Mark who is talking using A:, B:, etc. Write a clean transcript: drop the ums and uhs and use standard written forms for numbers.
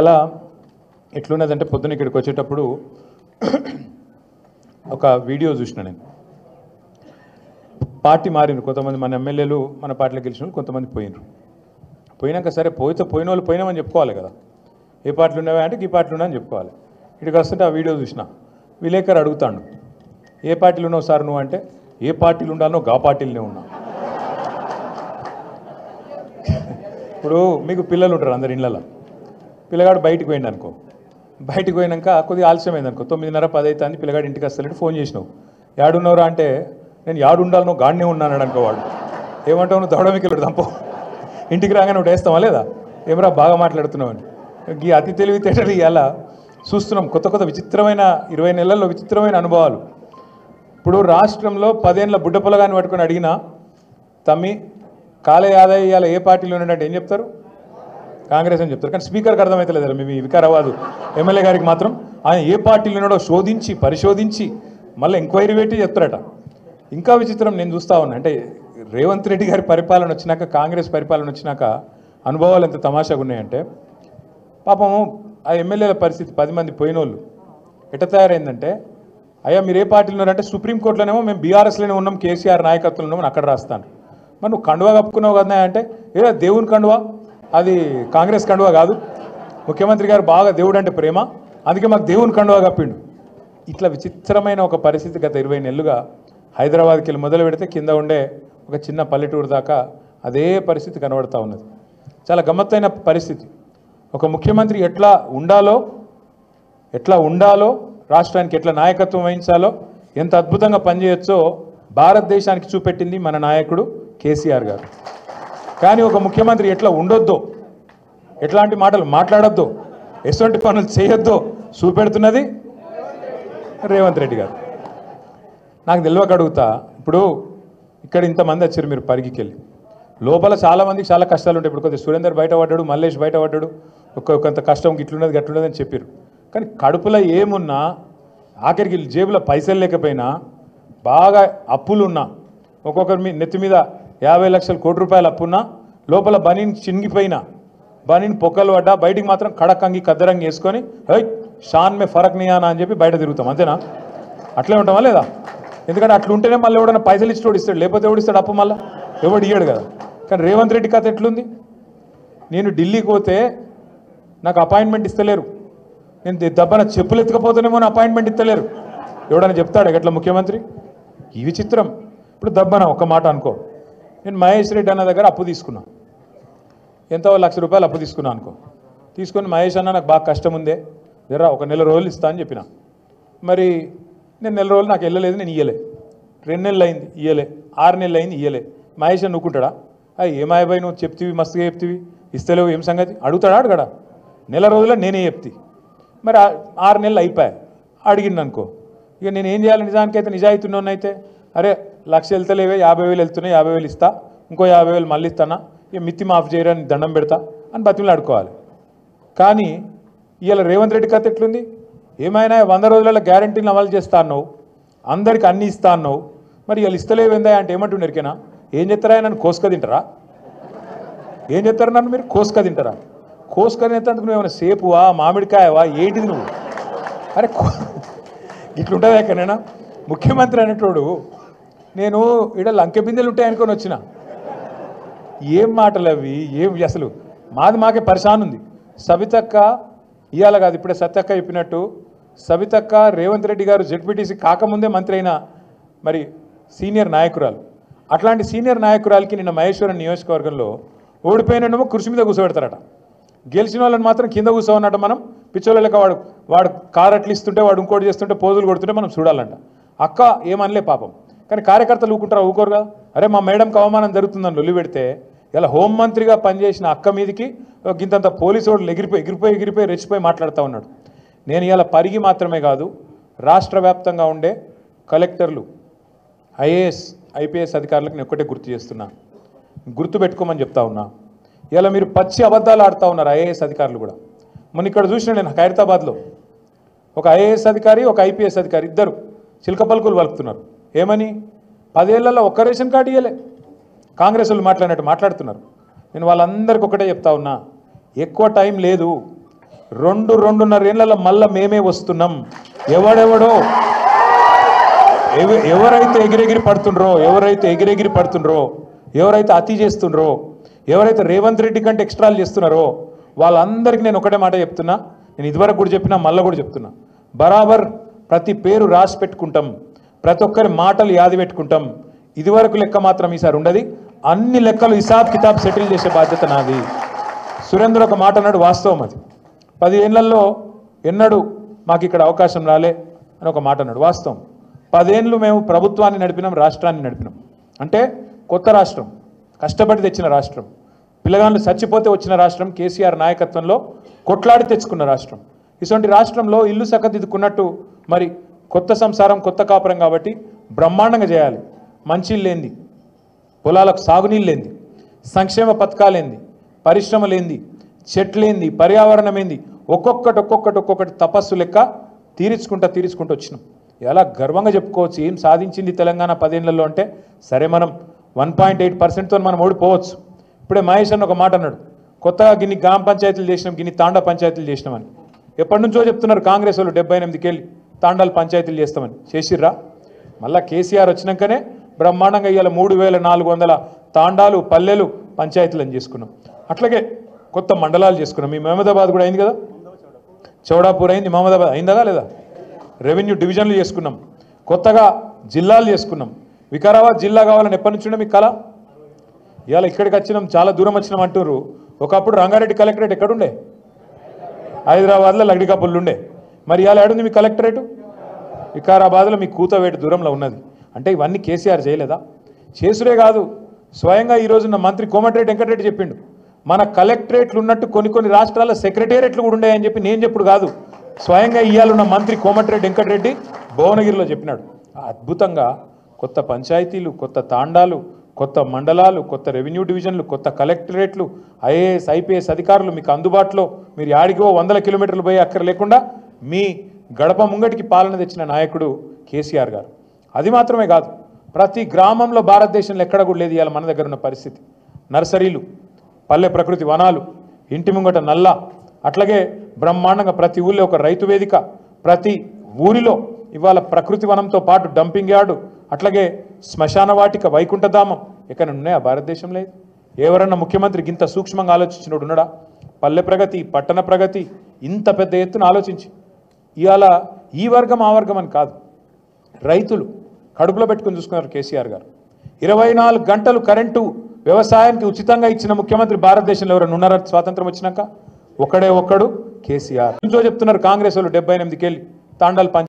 A: ఎలా ఎట్లున్నదంటే పొద్దున ఇక్కడికి వచ్చేటప్పుడు ఒక వీడియో చూసిన నేను. పార్టీ మారింది, కొంతమంది మన ఎమ్మెల్యేలు మన పార్టీలో గెలిచిన కొంతమంది పోయినరు. పోయినాక సరే పోయిన వాళ్ళు పోయినామని చెప్పుకోవాలి కదా, ఏ పార్టీలు ఉన్నావా అంటే ఈ పార్టీలు ఉన్నాయని చెప్పుకోవాలి. ఇక్కడికి వస్తుంటే ఆ వీడియో చూసిన, విలేకరు అడుగుతాడు, ఏ పార్టీలు ఉన్నావు సార్ నువ్వు అంటే, ఏ పార్టీలు ఉండాలో గా పార్టీలనే ఉన్నా. ఇప్పుడు మీకు పిల్లలు ఉంటారు అందరు ఇళ్ళలో, పిల్లగాడు బయటికి పోయింది అనుకో, బయటికి పోయినాక కొద్దిగా ఆలస్యమైంది అనుకో, 9:30 10 అవుతుంది, పిల్లగాడు ఇంటికి వస్తలేడు, ఫోన్ చేసినావు, యాడున్నావురా అంటే నేను యాడు ఉండాలనో గాడినే ఉన్నాను అనుకో, వాడు ఏమంటావు, నువ్వు దవడమికెళ్ళడు దంపో, ఇంటికి రాగానే నువ్వు వేస్తావా లేదా, ఏమరా బాగా మాట్లాడుతున్నావు అని. ఈ అతి తెలివితేటలు ఇలా చూస్తున్నాం, కొత్త విచిత్రమైన 20 నెలల్లో విచిత్రమైన అనుభవాలు. ఇప్పుడు రాష్ట్రంలో 10 ఏళ్ళ బుడ్డ పొలగాన్ని పట్టుకొని అడిగినా, తమ్మి కాలే ఆదాయ ఇవాళ ఏ పార్టీలో ఉన్నాడంటే ఏం చెప్తారు, కాంగ్రెస్ అని చెప్తారు. కానీ స్పీకర్కి అర్థమవుతలేదు, మీ వికారాబాదు ఎమ్మెల్యే గారికి మాత్రం ఆయన ఏ పార్టీలో ఉన్నాడో శోధించి పరిశోధించి మళ్ళీ ఎంక్వైరీ పెట్టి చెప్తారట. ఇంకా విచిత్రం నేను చూస్తూ ఉన్నా, అంటే రేవంత్ రెడ్డి గారి పరిపాలన వచ్చినాక, కాంగ్రెస్ పరిపాలన వచ్చినాక అనుభవాలు ఎంత తమాషాగా ఉన్నాయంటే, పాపము ఆ ఎమ్మెల్యేల పరిస్థితి 10 మంది పోయినోళ్ళు ఎట్ట తయారైందంటే, అయ్యా మీరు ఏ పార్టీలో ఉన్నారంటే సుప్రీంకోర్టులోనేమో మేము బీఆర్ఎస్లోనే ఉన్నాం, కేసీఆర్ నాయకత్వంలో ఉన్నామని అక్కడ రాస్తాను. మరి నువ్వు కండువా కప్పుకున్నావు కదా అంటే, ఏ దేవుని కండువా, అది కాంగ్రెస్ కండువా కాదు, ముఖ్యమంత్రి గారు బాగా దేవుడు అంటే ప్రేమ, అందుకే మాకు దేవుని కండువా కప్పిండు. ఇట్లా విచిత్రమైన ఒక పరిస్థితి గత 20 నెలలుగా హైదరాబాద్కి వెళ్ళి మొదలు పెడితే కింద ఉండే ఒక చిన్న పల్లెటూరు దాకా అదే పరిస్థితి కనబడుతూ ఉన్నది. చాలా గమ్మత్తైన పరిస్థితి. ఒక ముఖ్యమంత్రి ఎట్లా ఉండాలో, రాష్ట్రానికి ఎట్లా నాయకత్వం వహించాలో, ఎంత అద్భుతంగా పనిచేయొచ్చో భారతదేశానికి చూపెట్టింది మన నాయకుడు కేసీఆర్ గారు. కానీ ఒక ముఖ్యమంత్రి ఎట్లా ఉండొద్దో, ఎట్లాంటి మాటలు మాట్లాడొద్దో, ఎటువంటి పనులు చేయొద్దో చూపెడుతున్నది రేవంత్ రెడ్డి గారు. నాకు తెలియక అడుగుతా, ఇప్పుడు ఇక్కడ ఇంతమంది వచ్చారు మీరు పరిగికి వెళ్ళి, లోపల చాలామందికి చాలా కష్టాలు ఉంటాయి. ఇప్పుడు కొద్దిగా సురేందర్ బయటపడ్డాడు, మల్లేష్ బయటపడ్డాడు, కొంత కష్టం ఇట్లున్నది గట్లున్నది అని చెప్పారు. కానీ కడుపులో ఏమున్నా, ఆఖరికి జేబులో పైసలు లేకపోయినా, బాగా అప్పులున్నా, ఒక్కొక్కరి మీ నెత్తి మీద 50 లక్షల కోటి రూపాయలు అప్పున్నా, లోపల బనీన్ చినిగిపోయినా, బనీన్ పొక్కలు పడ్డా, బయటికి మాత్రం కడకంగి కద్దరంగి వేసుకొని షాన్ మే ఫరక్ నియానా అని చెప్పి బయట తిరుగుతాం, అంతేనా? అట్లే ఉంటామా లేదా? ఎందుకంటే అట్లా ఉంటేనే మళ్ళీ ఎవడన్నా పైసలు ఇచ్చి ఓడిస్తాడు, లేకపోతే ఓడిస్తాడు అప్పు, మళ్ళీ ఎవడు ఇయ్యాడు కదా. కానీ రేవంత్ రెడ్డి కథ ఎట్లుంది, నేను ఢిల్లీకి పోతే నాకు అపాయింట్మెంట్ ఇస్తలేరు, నేను దెబ్బన చెప్పులు ఎత్తుకపోతేనేమో అపాయింట్మెంట్ ఇస్తలేరు, ఎవడన్నా చెప్తాడు ఎట్లా ముఖ్యమంత్రి? ఈ విచిత్రం. ఇప్పుడు దబ్బన ఒక మాట అనుకో, నేను మహేష్ రెడ్డి అన్న దగ్గర అప్పు తీసుకున్నా, ఎంతో 1 లక్ష రూపాయలు అప్పు తీసుకున్నా అనుకో, తీసుకొని మహేష్ అన్న నాకు బాగా కష్టం ఉందే, జరా ఒక నెల రోజులు ఇస్తా అని చెప్పిన. మరి నేను నెల రోజులు నాకు వెళ్ళలేదు, నేను ఇయ్యలే, 2 నెలలు అయింది ఇయ్యలే, 6 నెలలు అయింది ఇయ్యలే, మహేష్ అని నువ్వుకుంటాడా? ఏమాయబాయి నువ్వు చెప్తివి, మస్తుగా చెప్తివి, ఇస్తలేవు, ఏం సంగతి అడుగుతాడా? అడగడా? నెల రోజుల్లో నేనే చెప్తి. మరి 6 నెలలు అయిపోయాయి, అడిగింది అనుకో, ఇక నేను ఏం చేయాలి? నిజానికైతే నిజాయితీ ఉన్నోన్నైతే, అరే 1 లక్ష వెళ్తలేవే, 50,000 వెళ్తున్నాయి, 50,000 ఇస్తా, ఇంకో 50,000 మళ్ళీ ఇస్తానా, ఇక మిత్తి మాఫ్ చేయరని దండం పెడతా అని బతిమలు ఆడుకోవాలి. కానీ ఇవాళ రేవంత్ రెడ్డి కథ ఎట్లుంది, ఏమైనా 100 రోజులలో గ్యారంటీని అమలు చేస్తా అన్నావు, అందరికి అన్నీ ఇస్తా అన్నావు, మరి ఇవాళ ఇస్తలేవేందా అంటే ఏమంటుండే ఎరికేనా? ఏం చెప్తారా? నన్ను కోసుక తింటారా? ఏం చెప్తారా? నన్ను మీరు కోసుక తింటారా? కోసుక తినేందుకు నువ్వు ఏమైనా సేపువా, మామిడికాయవా, ఏంటిది నువ్వు? అరే ఇట్లుంటుందా ఎక్కడైనా? ముఖ్యమంత్రి అనేటోడు నేను ఇక్కడ లంకె బిందెలు ఉంటాయి అనుకొని వచ్చిన, ఏం మాటలు అవి, ఏం అసలు మాకే పరిశాన్ ఉంది. సబితక్క ఇవాళ కాదు, ఇప్పుడే సత్యక్క చెప్పినట్టు, సబితక్క రేవంత్ రెడ్డి గారు జెడ్పీటీసీ కాకముందే మంత్రి అయిన మరి సీనియర్ నాయకురాలు. అట్లాంటి సీనియర్ నాయకురాలకి నిన్న మహేశ్వరం నియోజకవర్గంలో ఓడిపోయినమో కుర్చీ మీద కూర్చోబెడతారట, గెలిచిన వాళ్ళని మాత్రం కింద కూర్చోన్నట్ట. మనం పిచ్చోళ్ళక వాడు కారు అట్లు ఇస్తుంటే, వాడు ఇంకోటి చేస్తుంటే, పోజులు కొడుతుంటే మనం చూడాలంట. అక్క ఏమనలే పాపం, కానీ కార్యకర్తలు ఊరుకోరుగా. అరే మా మేడంకి అవమానం జరుగుతుందని లొల్లి పెడితే, ఇలా హోంమంత్రిగా పనిచేసిన అక్క మీదకి గింతంత పోలీసు వాళ్ళు ఎగిరిపోయి రెచ్చిపోయి మాట్లాడుతూ ఉన్నాడు. నేను ఇలా పరిగి మాత్రమే కాదు, రాష్ట్ర వ్యాప్తంగా ఉండే కలెక్టర్లు, ఐఏఎస్ ఐపీఎస్ అధికారులకు నేను ఒక్కటే గుర్తు చేస్తున్నా, గుర్తుపెట్టుకోమని చెప్తా ఉన్నా. ఇలా మీరు పచ్చి అబద్ధాలు ఆడుతూ ఉన్నారు ఐఏఎస్ అధికారులు కూడా. మొన్న ఇక్కడ చూసిన నేను ఖైరతాబాద్లో ఒక ఐఏఎస్ అధికారి, ఒక ఐపీఎస్ అధికారి, ఇద్దరు చిలక పలుకులు వలుపుతున్నారు. ఏమని? 10 ఏళ్లలో ఒక్క రేషన్ కార్డు ఇవ్వలే, కాంగ్రెస్ వాళ్ళు మాట్లాడుతున్నారు. నేను వాళ్ళందరికీ ఒకటే చెప్తా ఉన్నా, ఎక్కువ టైం లేదు, రెండున్నర ఏళ్లలో మళ్ళా మేమే వస్తున్నాం. ఎవడెవడో ఎవరైతే ఎగిరెగిరి పడుతుండ్రో, ఎవరైతే అతి చేస్తుండ్రో, ఎవరైతే రేవంత్ రెడ్డి కంటే ఎక్స్ట్రాలు చేస్తున్నారో వాళ్ళందరికీ నేను ఒకటే మాట చెప్తున్నా. నేను ఇదివరకు కూడా చెప్పినా, మళ్ళీ కూడా చెప్తున్నా. బరాబర్ ప్రతి పేరు రాసి పెట్టుకుంటాం, ప్రతి ఒక్కరి మాటలు యాది పెట్టుకుంటాం. ఇదివరకు లెక్క మాత్రం ఈసారి ఉండదు. అన్ని లెక్కలు హిసాబ్ కితాబ్ సెటిల్ చేసే బాధ్యత నాది. సురేంద్ర ఒక మాట అన్నాడు, వాస్తవం అది. 10 ఏళ్లలో ఎన్నడూ మాకు ఇక్కడ అవకాశం రాలే అని ఒక మాట అన్నాడు, వాస్తవం. 10 ఏళ్ళు మేము ప్రభుత్వాన్ని నడిపినాం, రాష్ట్రాన్ని నడిపినాం. అంటే కొత్త రాష్ట్రం, కష్టపడి తెచ్చిన రాష్ట్రం, పిల్లగాళ్ళు చచ్చిపోతే వచ్చిన రాష్ట్రం, కేసీఆర్ నాయకత్వంలో కొట్లాడి తెచ్చుకున్న రాష్ట్రం. ఇటువంటి రాష్ట్రంలో ఇల్లు చక్కదిద్దుకున్నట్టు మరి కొత్త సంసారం, కొత్త కాపురం కాబట్టి బ్రహ్మాండంగా చేయాలి. మంచిళ్ళేంది, పొలాలకు సాగునీళ్ళేంది, సంక్షేమ పథకాలేంది, పరిశ్రమలేంది, చెట్లేంది, పర్యావరణం ఏంది, ఒక్కొక్కటి తపస్సు లెక్క తీర్చుకుంటూ వచ్చినాం. ఎలా గర్వంగా చెప్పుకోవచ్చు ఏం సాధించింది తెలంగాణ 10 ఏళ్లలో అంటే. సరే మనం 1.8%తో మనం ఓడిపోవచ్చు. ఇప్పుడే మహేష్ అన్న ఒక మాట అన్నాడు, కొత్తగా గిన్ని గ్రామ పంచాయతీలు చేసినాం, గిన్ని తాండా పంచాయతీలు చేసినామని. ఎప్పటి నుంచో చెప్తున్నారు కాంగ్రెస్ వాళ్ళు, 78 తాండాలు పంచాయతీలు చేస్తామని. చేసిర్రా? మళ్ళీ కేసీఆర్ వచ్చినాకనే బ్రహ్మాండంగా ఇవాళ 3400 తాండాలు, పల్లెలు, పంచాయతీలు అని చేసుకున్నాం. అట్లాగే కొత్త మండలాలు చేసుకున్నాం. మీ మహమ్మదాబాద్ కూడా అయింది కదా, చౌడాపూర్ అయింది, మహమ్మదాబాద్ అయిందా లేదా? రెవెన్యూ డివిజన్లు చేసుకున్నాం, కొత్తగా జిల్లాలు చేసుకున్నాం. వికారాబాద్ జిల్లా కావాలని ఎప్పటి నుంచి ఉండే మీకు కళ? ఇవాళ ఇక్కడికి వచ్చినాం, చాలా దూరం వచ్చినాం అంటున్నారు. ఒకప్పుడు రంగారెడ్డి కలెక్టరేట్ ఎక్కడుండే? హైదరాబాద్లో లగ్డికాపుల్లు ఉండే. మరి ఇవాళ ఏడుంది మీ కలెక్టరేటు? వికారాబాద్లో మీ కూతవేటు దూరంలో ఉన్నది. అంటే ఇవన్నీ కేసీఆర్ చేయలేదా? చేసుడే కాదు, స్వయంగా ఈరోజున్న మంత్రి కోమటిరెడ్డి వెంకటరెడ్డి చెప్పిండు, మన కలెక్టరేట్లు ఉన్నట్టు కొన్ని రాష్ట్రాల సెక్రటేరియట్లు కూడా ఉన్నాయని చెప్పి నేను చెప్పుడు కాదు, స్వయంగా ఇయ్యాలున్న మంత్రి కోమటిరెడ్డి వెంకటరెడ్డి భువనగిరిలో చెప్పినాడు. అద్భుతంగా కొత్త పంచాయతీలు, కొత్త తాండాలు, కొత్త మండలాలు, కొత్త రెవెన్యూ డివిజన్లు, కొత్త కలెక్టరేట్లు, ఐఏఎస్ ఐపీఎస్ అధికారులు మీకు అందుబాటులో, మీరు యాడికో 100 కిలోమీటర్లు పోయి అక్కర లేకుండా మీ గడప ముంగటికి పాలన తెచ్చిన నాయకుడు కేసీఆర్ గారు. అది మాత్రమే కాదు, ప్రతి గ్రామంలో భారతదేశంలో ఎక్కడ కూడా లేదు ఇవాళ మన దగ్గర ఉన్న పరిస్థితి. నర్సరీలు, పల్లె ప్రకృతి వనాలు, ఇంటి ముంగట నల్ల, అట్లాగే బ్రహ్మాండంగా ప్రతి ఊళ్ళో ఒక రైతు వేదిక, ప్రతి ఊరిలో ఇవాళ ప్రకృతి వనంతో పాటు డంపింగ్ యార్డు, అట్లాగే శ్మశాన వాటిక, వైకుంఠధామం ఎక్కడ ఉన్నాయా భారతదేశంలో? ఎవరన్నా ముఖ్యమంత్రికి ఇంత సూక్ష్మంగా ఆలోచించినోడు ఉన్నాడా? పల్లె ప్రగతి, పట్టణ ప్రగతి ఇంత పెద్ద ఎత్తున ఆలోచించి ఇవాళ ఈ వర్గం ఆ వర్గం అని కాదు, రైతులు కడుపులో పెట్టుకుని చూసుకున్నారు కేసీఆర్ గారు. 24 గంటలు కరెంటు వ్యవసాయానికి ఉచితంగా ఇచ్చిన ముఖ్యమంత్రి భారతదేశంలో ఎవరైనా ఉన్నారా స్వాతంత్రం వచ్చినాక? ఒక్కడు కేసీఆర్. చెప్తున్నారు కాంగ్రెస్ వాళ్ళు 78 తాండాలు